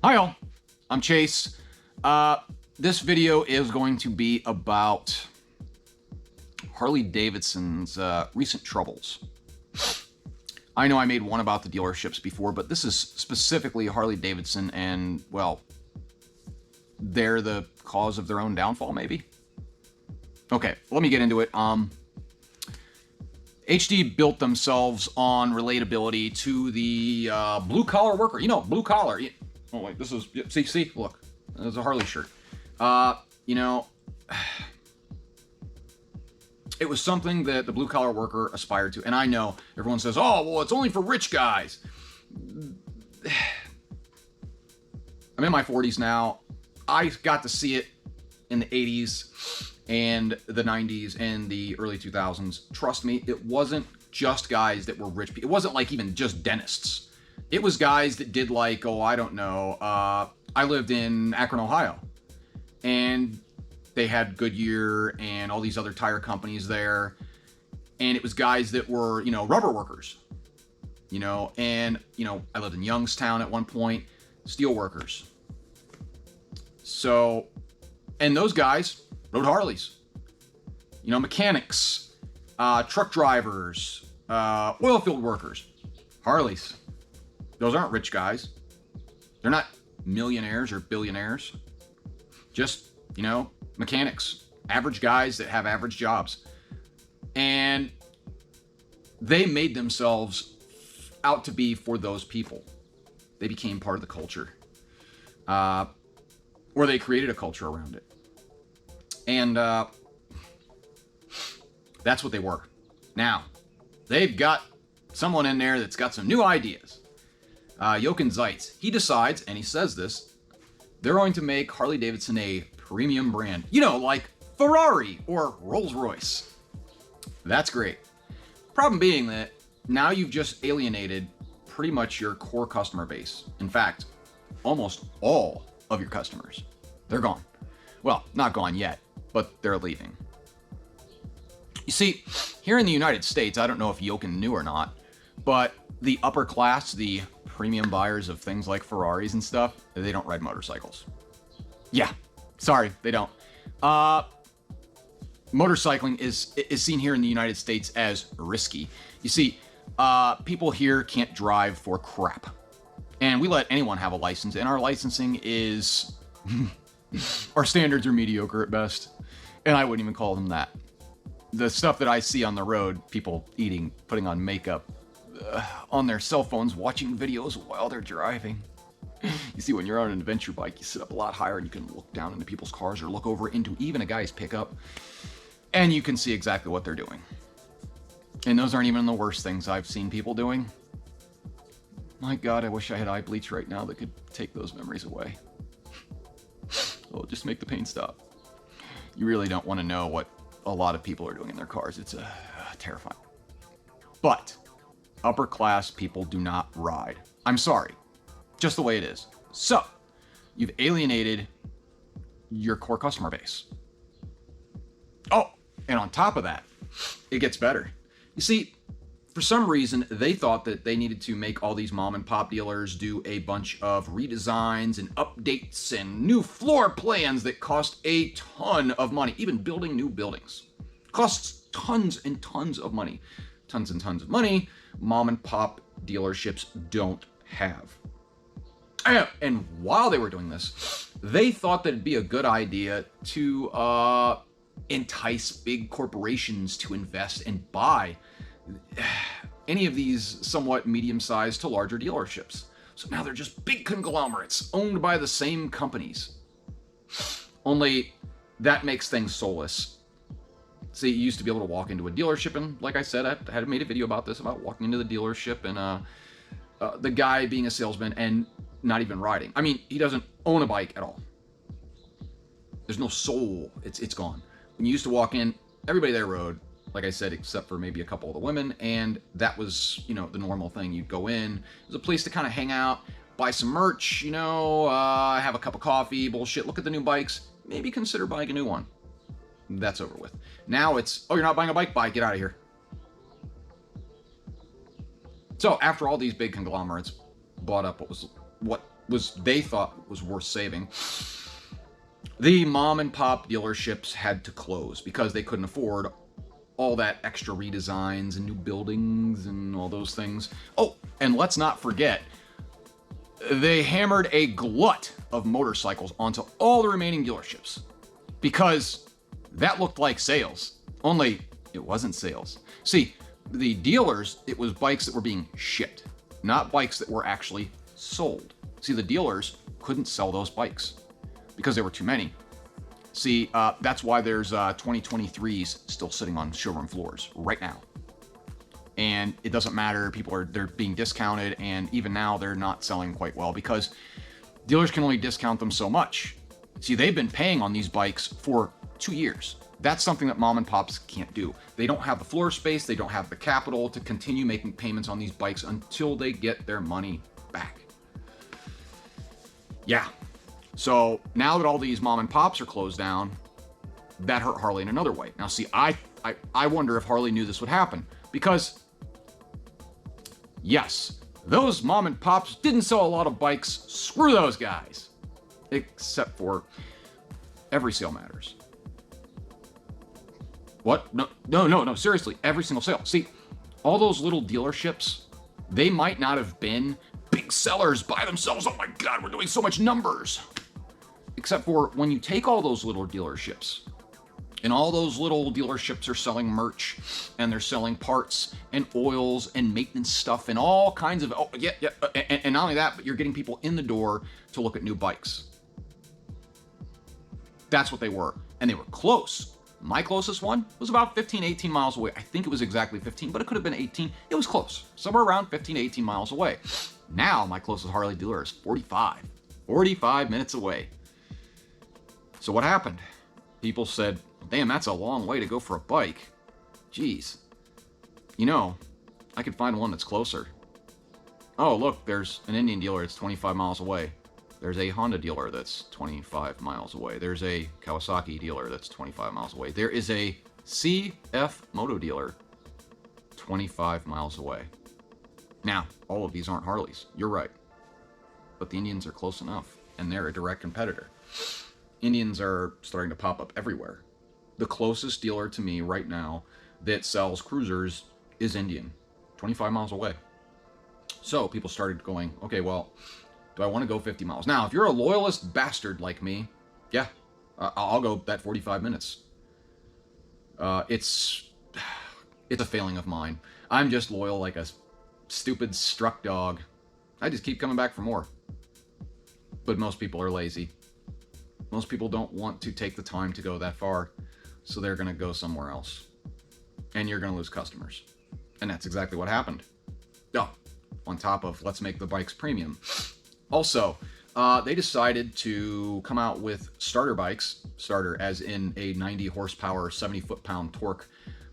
Hi all, I'm Chase. This video is going to be about Harley-Davidson's recent troubles. I know I made one about the dealerships before, but this is specifically Harley-Davidson and, well, they're the cause of their own downfall, maybe? Okay, let me get into it. HD built themselves on relatability to the blue-collar worker. You know, blue-collar. Oh, wait, this is... See, look. There's a Harley shirt. You know... It was something that the blue-collar worker aspired to. And I know everyone says, oh, well, it's only for rich guys. I'm in my 40s now. I got to see it in the 80s and the 90s and the early 2000s. Trust me, it wasn't just guys that were rich people. It wasn't like even just dentists. It was guys that did like, oh, I don't know. I lived in Akron, Ohio. And they had Goodyear and all these other tire companies there. And it was guys that were, you know, rubber workers. You know, and, you know, I lived in Youngstown at one point. Steel workers. So, and those guys rode Harleys. You know, mechanics, truck drivers, oil field workers, Harleys. Those aren't rich guys. They're not millionaires or billionaires. Just, you know, mechanics, average guys that have average jobs. And they made themselves out to be for those people. They became part of the culture. Or they created a culture around it. And that's what they were. Now, they've got someone in there that's got some new ideas. Jochen Zeitz, he decides, and he says this, they're going to make Harley-Davidson a premium brand. You know, like Ferrari or Rolls-Royce. That's great. Problem being that now you've just alienated pretty much your core customer base. In fact, almost all of your customers. They're gone. Well, not gone yet, but they're leaving. You see, here in the United States, I don't know if Jochen knew or not, but the upper class, the premium buyers of things like Ferraris and stuff, they don't ride motorcycles. Yeah, sorry, they don't. Motorcycling is seen here in the United States as risky. You see, people here can't drive for crap. And we let anyone have a license, and our licensing is... our standards are mediocre at best. And I wouldn't even call them that. The stuff that I see on the road, people eating, putting on makeup, on their cell phones, watching videos while they're driving. You see, when you're on an adventure bike, you sit up a lot higher and you can look down into people's cars or look over into even a guy's pickup, and you can see exactly what they're doing. And those aren't even the worst things I've seen people doing. My God, I wish I had eye bleach right now that could take those memories away. Oh, just make the pain stop. You really don't want to know what a lot of people are doing in their cars. It's terrifying. But upper class people do not ride. I'm sorry. Just the way it is. So, you've alienated your core customer base. Oh, and on top of that, it gets better. You see, for some reason, they thought that they needed to make all these mom and pop dealers do a bunch of redesigns and updates and new floor plans that cost a ton of money. Even building new buildings costs tons and tons of money. Tons and tons of money mom and pop dealerships don't have. And while they were doing this, they thought that it'd be a good idea to entice big corporations to invest and buy any of these somewhat medium-sized to larger dealerships. So now they're just big conglomerates owned by the same companies. Only that makes things soulless. See, you used to be able to walk into a dealership, and like I said, I had made a video about this, about walking into the dealership and the guy being a salesman and not even riding. I mean, he doesn't own a bike at all. There's no soul. It's gone. When you used to walk in, everybody there rode, like I said, except for maybe a couple of the women, and that was, you know, the normal thing. You'd go in. It was a place to kind of hang out, buy some merch, you know, have a cup of coffee, bullshit, look at the new bikes, maybe consider buying a new one. That's over with. Now it's, oh, you're not buying a bike? Bye, get out of here. So after all these big conglomerates bought up what they thought was worth saving, the mom and pop dealerships had to close because they couldn't afford all that extra redesigns and new buildings and all those things. Oh, and let's not forget, they hammered a glut of motorcycles onto all the remaining dealerships because that looked like sales. Only it wasn't sales. See, the dealers, it was bikes that were being shipped, not bikes that were actually sold. See, the dealers couldn't sell those bikes because there were too many. See, that's why there's 2023s still sitting on showroom floors right now. And it doesn't matter, they're being discounted, and even now they're not selling quite well because dealers can only discount them so much. See, they've been paying on these bikes for 2 years. That's something that mom and pops can't do. They don't have the floor space, they don't have the capital to continue making payments on these bikes until they get their money back. Yeah. So now that all these mom and pops are closed down, that hurt Harley in another way. Now, see, I wonder if Harley knew this would happen because, yes, those mom and pops didn't sell a lot of bikes. Screw those guys. Except for every sale matters. What? No, seriously, every single sale. See, all those little dealerships, they might not have been big sellers by themselves. Oh my God, we're doing so much numbers. Except for when you take all those little dealerships, and all those little dealerships are selling merch, and they're selling parts, and oils, and maintenance stuff, and all kinds of, and not only that, but you're getting people in the door to look at new bikes. That's what they were. And they were close. My closest one was about 15, 18 miles away. I think it was exactly 15, but it could have been 18. It was close. Somewhere around 15 to 18 miles away. Now, my closest Harley dealer is 45 minutes away. So what happened? People said, damn, that's a long way to go for a bike. Geez. You know, I could find one that's closer. Oh, look, there's an Indian dealer that's 25 miles away. There's a Honda dealer that's 25 miles away. There's a Kawasaki dealer that's 25 miles away. There is a CF Moto dealer 25 miles away. Now, all of these aren't Harleys. You're right. But the Indians are close enough, and they're a direct competitor. Indians are starting to pop up everywhere. The closest dealer to me right now that sells cruisers is Indian, 25 miles away. So people started going, okay, well, do I want to go 50 miles? Now, if you're a loyalist bastard like me, yeah, I'll go that 45 minutes. It's a failing of mine. I'm just loyal like a stupid struck dog. I just keep coming back for more. But most people are lazy. Most people don't want to take the time to go that far, so they're going to go somewhere else. And you're going to lose customers. And that's exactly what happened. Oh, on top of let's make the bikes premium. Also, they decided to come out with starter bikes. Starter as in a 90 horsepower, 70 foot-pound torque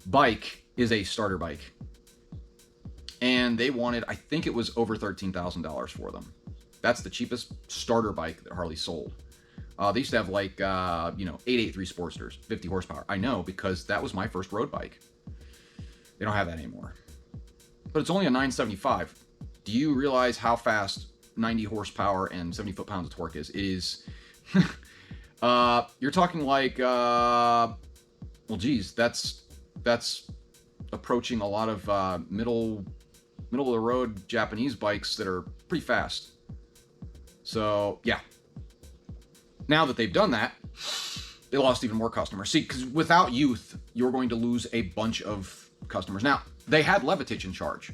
bike is a starter bike. And they wanted, I think it was over $13,000 for them. That's the cheapest starter bike that Harley sold. They used to have like, 883 Sportsters, 50 horsepower. I know because that was my first road bike. They don't have that anymore. But it's only a 975. Do you realize how fast 90 horsepower and 70 foot-pounds of torque is? It is, you're talking like, well, geez, that's approaching a lot of middle of the road Japanese bikes that are pretty fast. So, yeah. Now that they've done that, they lost even more customers. See, because without youth, you're going to lose a bunch of customers. Now, they had Levitich in charge.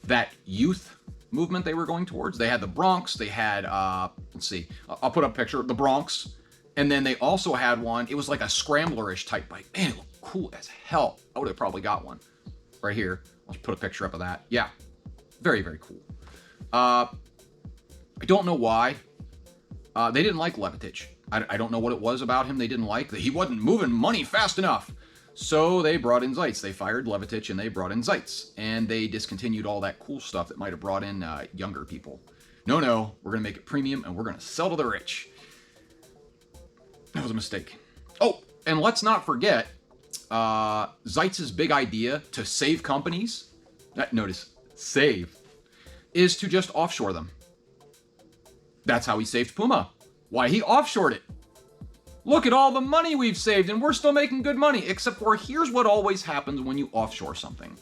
That youth movement they were going towards, they had the Bronx, they had, let's see, I'll put up a picture, the Bronx, and then they also had one, it was like a scrambler-ish type bike. Man, it looked cool as hell. I would have probably got one. Right here, I'll put a picture up of that. Yeah, very, very cool. I don't know why. They didn't like Levitich. I don't know what it was about him they didn't like. He wasn't moving money fast enough. So they brought in Zeitz. They fired Levitich and they brought in Zeitz. And they discontinued all that cool stuff that might have brought in younger people. No, we're going to make it premium and we're going to sell to the rich. That was a mistake. Oh, and let's not forget Zeitz's big idea to save companies, notice, save, is to just offshore them. That's how he saved Puma. Why, he offshored it. Look at all the money we've saved, and we're still making good money. Except for here's what always happens when you offshore something.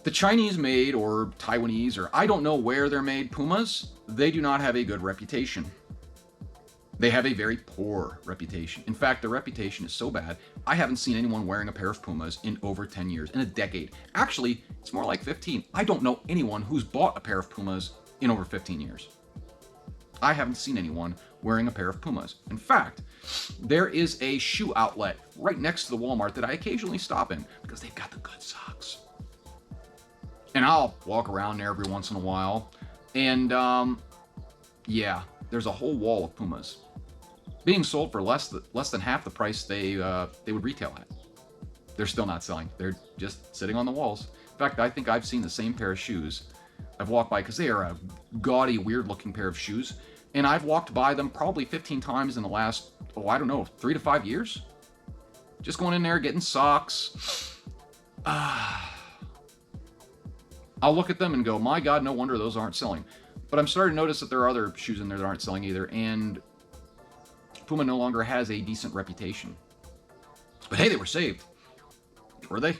The Chinese made, or Taiwanese, or I don't know where they're made, Pumas, they do not have a good reputation. They have a very poor reputation. In fact, their reputation is so bad, I haven't seen anyone wearing a pair of Pumas in over 10 years, in a decade. Actually, it's more like 15. I don't know anyone who's bought a pair of Pumas in over 15 years. I haven't seen anyone wearing a pair of Pumas. In fact, there is a shoe outlet right next to the Walmart that I occasionally stop in because they've got the good socks. And I'll walk around there every once in a while. And, yeah, there's a whole wall of Pumas being sold for less than half the price they would retail at. They're still not selling. They're just sitting on the walls. In fact, I think I've seen the same pair of shoes. I've walked by because they are a gaudy, weird-looking pair of shoes. And I've walked by them probably 15 times in the last, 3 to 5 years. Just going in there, getting socks. I'll look at them and go, my God, no wonder those aren't selling. But I'm starting to notice that there are other shoes in there that aren't selling either. And Puma no longer has a decent reputation. But hey, they were saved. Were they?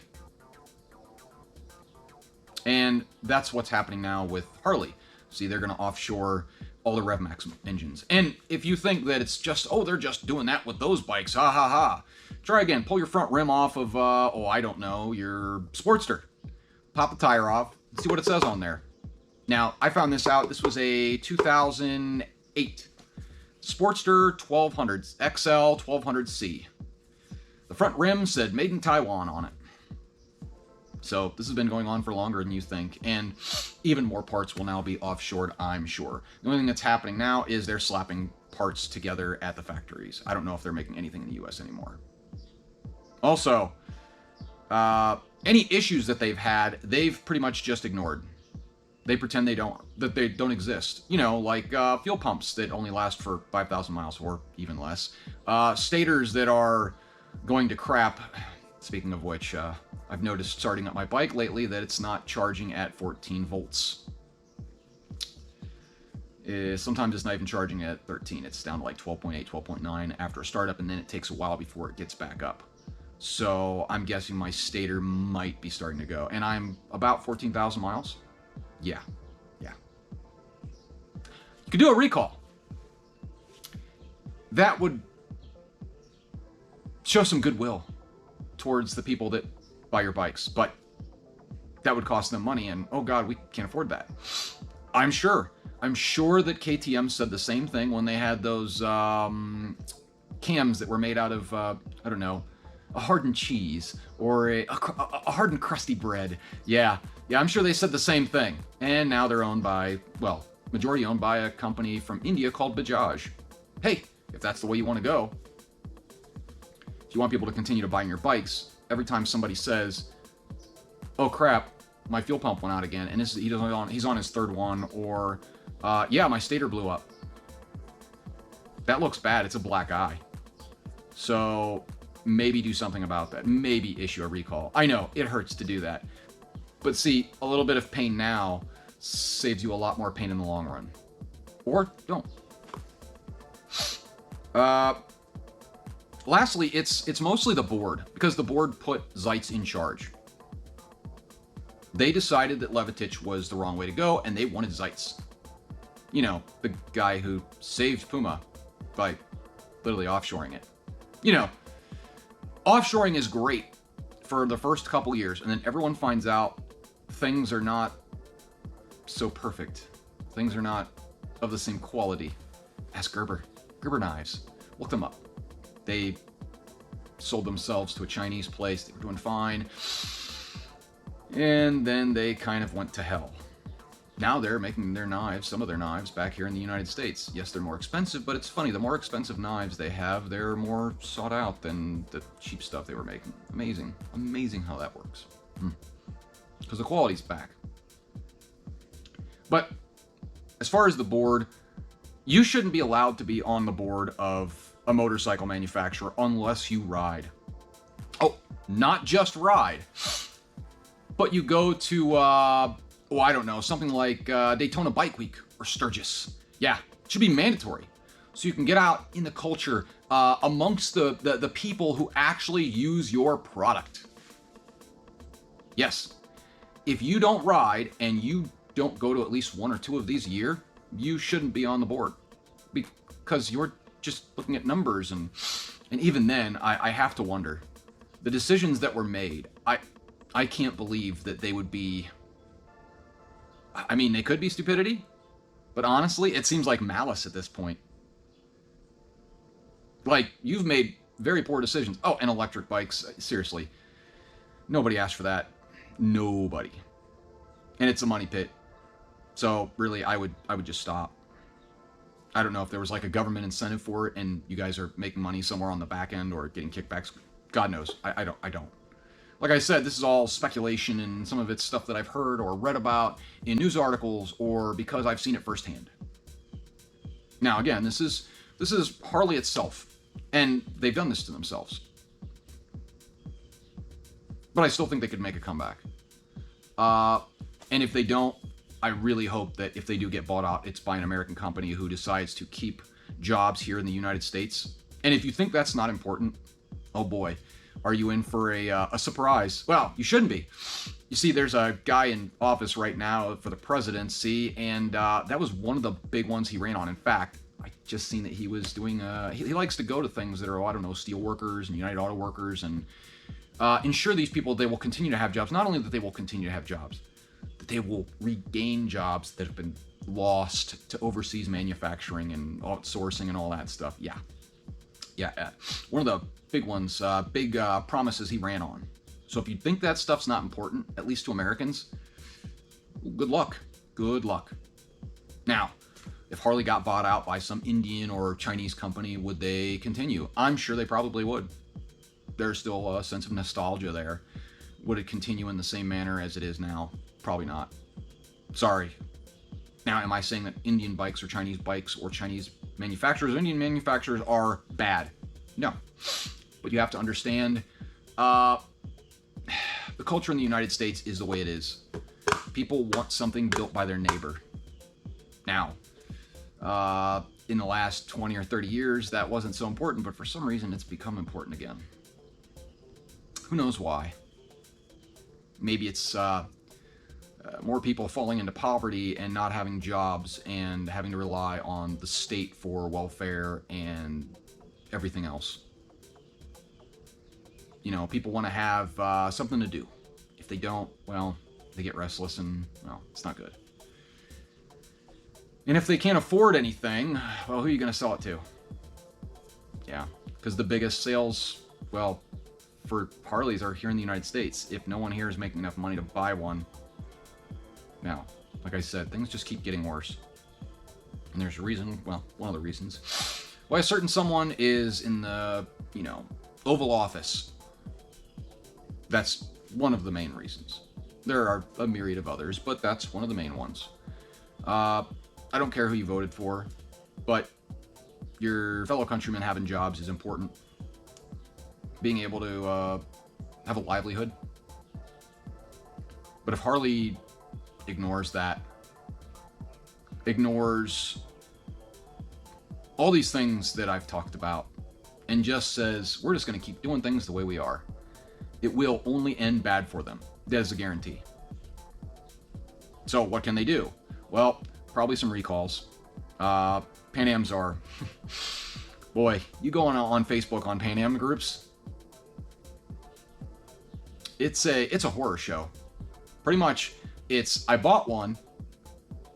And that's what's happening now with Harley. See, they're going to offshore all the RevMax engines. And if you think that it's just, they're just doing that with those bikes, ha ha ha. Try again. Pull your front rim off of, I don't know, your Sportster. Pop the tire off. See what it says on there. Now, I found this out. This was a 2008 Sportster 1200 XL 1200C. The front rim said made in Taiwan on it. So this has been going on for longer than you think, and even more parts will now be offshored, I'm sure. The only thing that's happening now is they're slapping parts together at the factories. I don't know if they're making anything in the US anymore. Also, any issues that they've had, they've pretty much just ignored. They pretend they don't exist. You know, like fuel pumps that only last for 5,000 miles or even less. Stators that are going to crap. Speaking of which, I've noticed starting up my bike lately that it's not charging at 14 volts. Sometimes it's not even charging at 13. It's down to like 12.8, 12.9 after a startup, and then it takes a while before it gets back up. So I'm guessing my stator might be starting to go. And I'm about 14,000 miles. Yeah. You could do a recall. That would show some goodwill towards the people that buy your bikes, but that would cost them money, and oh God, we can't afford that. I'm sure that KTM said the same thing when they had those cams that were made out of, I don't know, a hardened cheese or a hardened crusty bread. Yeah, I'm sure they said the same thing. And now they're owned by, majority owned by a company from India called Bajaj. Hey, if that's the way you want to go, if you want people to continue to buy your bikes, every time somebody says, oh crap, my fuel pump went out again, and he's on his third one, or my stator blew up. That looks bad. It's a black eye. So maybe do something about that. Maybe issue a recall. I know, it hurts to do that. But see, a little bit of pain now saves you a lot more pain in the long run. Or don't. Lastly, it's mostly the board, because the board put Zeitz in charge. They decided that Levitich was the wrong way to go, and they wanted Zeitz. You know, the guy who saved Puma by literally offshoring it. You know, offshoring is great for the first couple years, and then everyone finds out things are not so perfect. Things are not of the same quality. Ask Gerber. Gerber Knives. Look them up. They sold themselves to a Chinese place. They were doing fine. And then they kind of went to hell. Now they're making their knives, some of their knives, back here in the United States. Yes, they're more expensive, but it's funny. The more expensive knives they have, they're more sought out than the cheap stuff they were making. Amazing. Amazing how that works. Because the quality's back. But as far as the board, you shouldn't be allowed to be on the board of a motorcycle manufacturer unless you ride. Oh, not just ride, but you go to oh, I don't know, something like Daytona Bike Week or Sturgis. Yeah, it should be mandatory. So you can get out in the culture amongst the people who actually use your product. Yes, if you don't ride and you don't go to at least one or two of these a year, you shouldn't be on the board because you're just looking at numbers. And even then, I have to wonder, the decisions that were made, I can't believe that they would be, I mean, they could be stupidity, but honestly, it seems like malice at this point. Like, you've made very poor decisions. Oh, and electric bikes, seriously. Nobody asked for that. Nobody. And it's a money pit. So, really, I would just stop. I don't know if there was like a government incentive for it and you guys are making money somewhere on the back end or getting kickbacks. God knows. I don't. Like I said, this is all speculation, and some of it's stuff that I've heard or read about in news articles or because I've seen it firsthand. Now, again, this is Harley itself, and they've done this to themselves. But I still think they could make a comeback. And if they don't, I really hope that if they do get bought out, it's by an American company who decides to keep jobs here in the United States. And if you think that's not important, oh boy, are you in for a surprise? Well, you shouldn't be. You see, there's a guy in office right now for the presidency, and that was one of the big ones he ran on. In fact, I just seen that he was doing, he likes to go to things that are, I don't know, steel workers and United Auto Workers, and ensure these people, they will continue to have jobs. Not only that they will continue to have jobs, that they will regain jobs that have been lost to overseas manufacturing and outsourcing and all that stuff. Yeah. One of the big ones, promises he ran on. So if you think that stuff's not important, at least to Americans, good luck. Good luck. Now, if Harley got bought out by some Indian or Chinese company, would they continue? I'm sure they probably would. There's still a sense of nostalgia there. Would it continue in the same manner as it is now? Probably not. Sorry. Now, am I saying that Indian bikes or Chinese manufacturers or Indian manufacturers are bad? No. But you have to understand, the culture in the United States is the way it is. People want something built by their neighbor. Now, in the last 20 or 30 years, that wasn't so important, but for some reason, it's become important again. Who knows why? Maybe it's more people falling into poverty and not having jobs and having to rely on the state for welfare and everything else. You know, people want to have something to do. If they don't, well, they get restless and, well, it's not good. And if they can't afford anything, well, who are you going to sell it to? Yeah, because the biggest sales, well, for Harleys are here in the United States. If no one here is making enough money to buy one, now, like I said, things just keep getting worse. And there's a reason, well, one of the reasons, why a certain someone is in the, Oval Office. That's one of the main reasons. There are a myriad of others, but that's one of the main ones. I don't care who you voted for, but your fellow countrymen having jobs is important. Being able to have a livelihood. But if Harley ignores that, ignores all these things that I've talked about, and just says, we're just going to keep doing things the way we are, it will only end bad for them. That's a guarantee. So what can they do? Well, probably some recalls. Pan Ams are... Boy, you go on Facebook on Pan Am groups, it's a horror show. Pretty much, I bought one.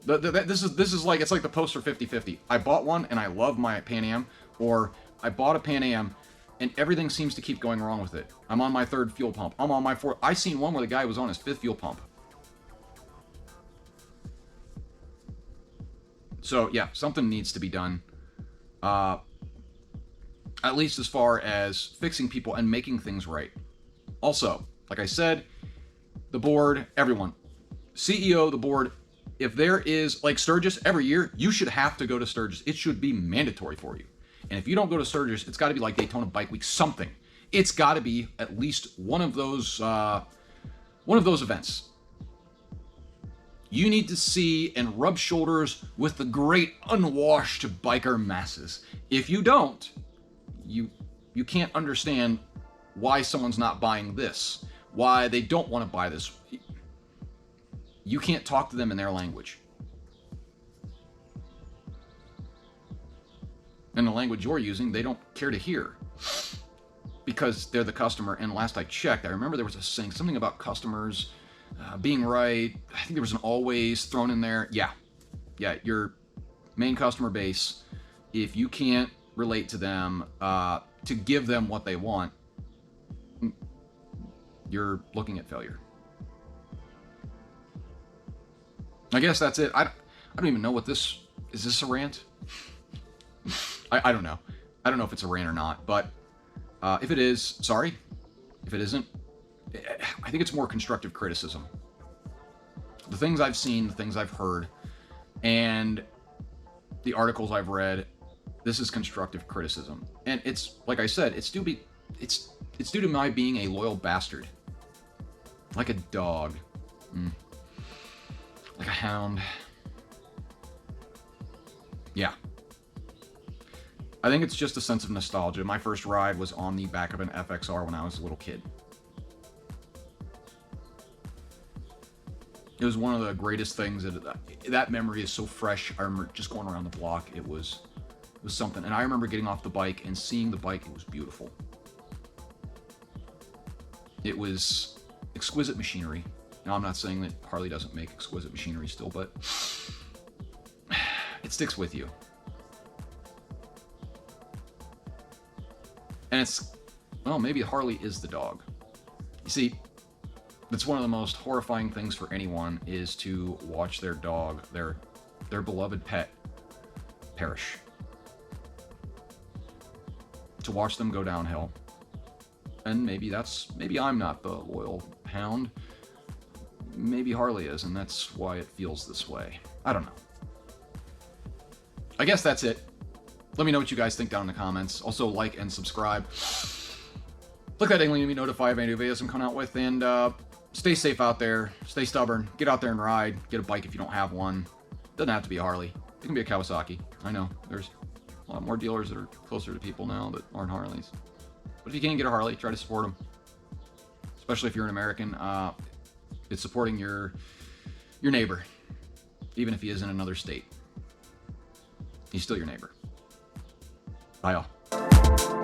This is like, it's like the poster 50-50. I bought one and I love my Pan Am, or I bought a Pan Am and everything seems to keep going wrong with it. I'm on my third fuel pump. I'm on my fourth. I seen one where the guy was on his fifth fuel pump. So yeah, something needs to be done. At least as far as fixing people and making things right. Also, like I said, the board, everyone, CEO, the board, if there is, like Sturgis, every year, you should have to go to Sturgis. It should be mandatory for you. And if you don't go to Sturgis, it's got to be like Daytona Bike Week, something. It's got to be at least one of those events. You need to see and rub shoulders with the great unwashed biker masses. If you don't, you can't understand why someone's not buying this, why they don't want to buy this. You can't talk to them in their language. And the language you're using, they don't care to hear because they're the customer. And last I checked, I remember there was a saying, something about customers being right. I think there was an always thrown in there. Yeah, your main customer base, if you can't relate to them, to give them what they want, you're looking at failure. I guess that's it. I don't even know what this is. This a rant? I don't know. I don't know if it's a rant or not, but if it is, sorry. If it isn't, I think it's more constructive criticism. The things I've seen, the things I've heard, and the articles I've read, this is constructive criticism. And it's, like I said, it's due to my being a loyal bastard. Like a dog. Like a hound. Yeah. I think it's just a sense of nostalgia. My first ride was on the back of an FXR when I was a little kid. It was one of the greatest things. That memory is so fresh. I remember just going around the block. It was something. And I remember getting off the bike and seeing the bike. It was beautiful. It was exquisite machinery. Now, I'm not saying that Harley doesn't make exquisite machinery still, but it sticks with you. And it's, well, maybe Harley is the dog. You see, that's one of the most horrifying things for anyone, is to watch their dog, their beloved pet, perish. To watch them go downhill. And maybe I'm not the loyal hound. Maybe Harley is, and that's why it feels this way. I don't know. I guess that's it. Let me know what you guys think down in the comments. Also, like and subscribe. Click that ding link to be notified of any new videos I'm coming out with. And stay safe out there. Stay stubborn. Get out there and ride. Get a bike if you don't have one. Doesn't have to be a Harley. It can be a Kawasaki. I know. There's a lot more dealers that are closer to people now that aren't Harleys. But if you can't get a Harley, try to support them. Especially if you're an American. It's supporting your neighbor. Even if he is in another state. He's still your neighbor. Bye, all.